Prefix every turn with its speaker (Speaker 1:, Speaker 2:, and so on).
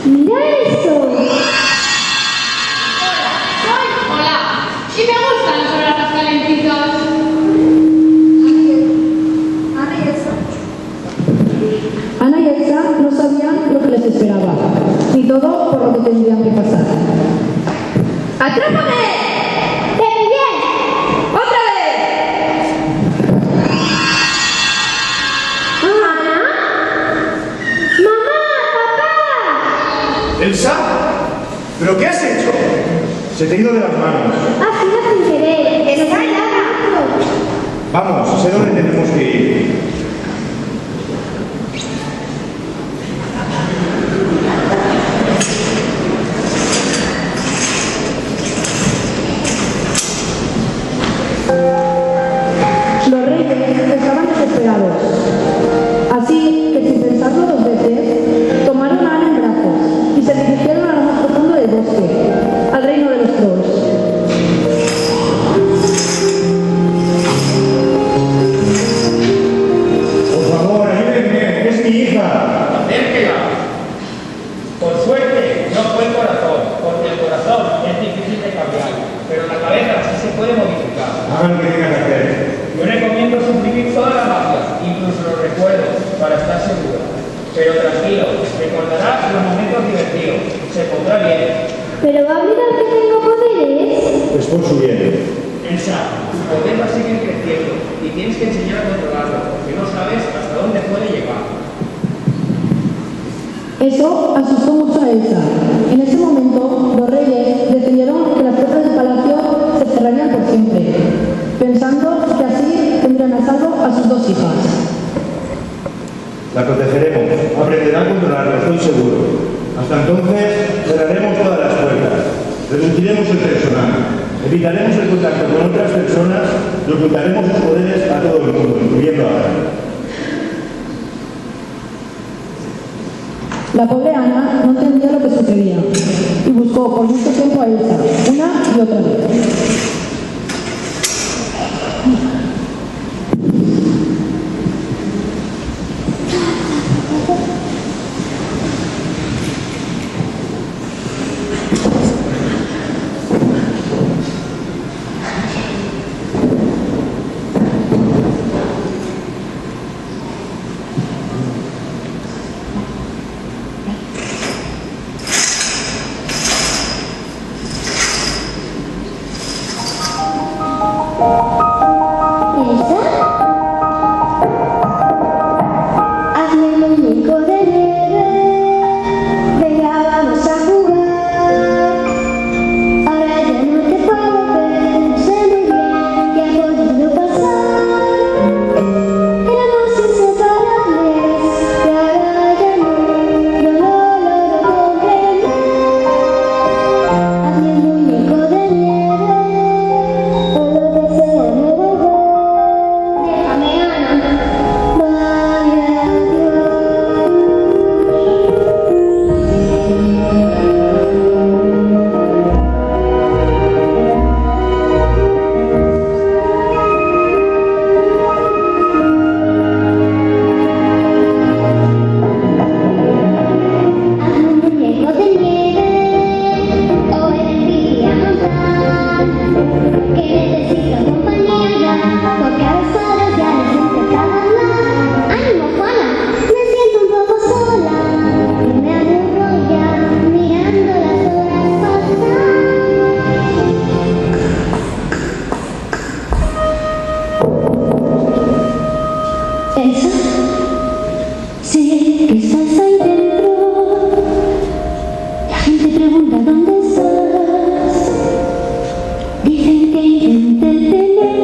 Speaker 1: ¡Mira eso!
Speaker 2: Hola. Y me gustan los brazos calentitos.
Speaker 3: Ana y Elsa no sabían lo que les esperaba, ni todo por lo que tendrían que pasar. ¡Atrápame!
Speaker 1: ¡Te pillé!
Speaker 3: ¡Otra vez!
Speaker 1: ¿Ana? ¡Mamá! ¡Papá!
Speaker 4: ¡Elsa! ¿Pero qué has hecho? Se te ha ido de las manos.
Speaker 1: Ha sido sin querer. ¡Está en la
Speaker 4: Vamos, sé dónde tenemos que ir.
Speaker 3: Los reyes estaban desesperados, así que sin pensarlo dos veces, tomaron a Ana en brazos y se dirigieron a lo más profundo del bosque, al reino de los trolls.
Speaker 4: Por favor, ayúdenme, es mi hija.
Speaker 5: Acérquela. Por suerte, no fue el corazón, porque el corazón es difícil de cambiar, pero la cabeza sí se puede modificar.
Speaker 4: Hagan lo que tengan que hacer.
Speaker 5: Yo recomiendo suprimir toda la magia, incluso los recuerdos, para estar seguro. Pero tranquilo, recordará los momentos divertidos, se pondrá bien.
Speaker 1: ¿Pero va a olvidar que tengo poderes?
Speaker 4: Es por su bien.
Speaker 5: Elsa, tus poderes siguen creciendo y tienes que enseñar a controlarlo, porque no sabes hasta dónde puede llegar.
Speaker 3: Eso asustó mucho a Elsa. En ese momento, los reyes decidieron que las puertas del palacio se cerrarían por siempre, pensando que así tendrían a salvo a sus dos hijas.
Speaker 4: La protegeremos. Aprenderá a controlarlo, estoy seguro. Hasta entonces, cerraremos todas las puertas. Reduciremos el personal. Evitaremos el contacto con otras personas y ocultaremos sus poderes a todo el mundo, incluyendo a Ana.
Speaker 3: La pobre Ana no entendía lo que sucedía y buscó por mucho tiempo a Elsa, una y otra vez.
Speaker 1: Dicen que intenté tener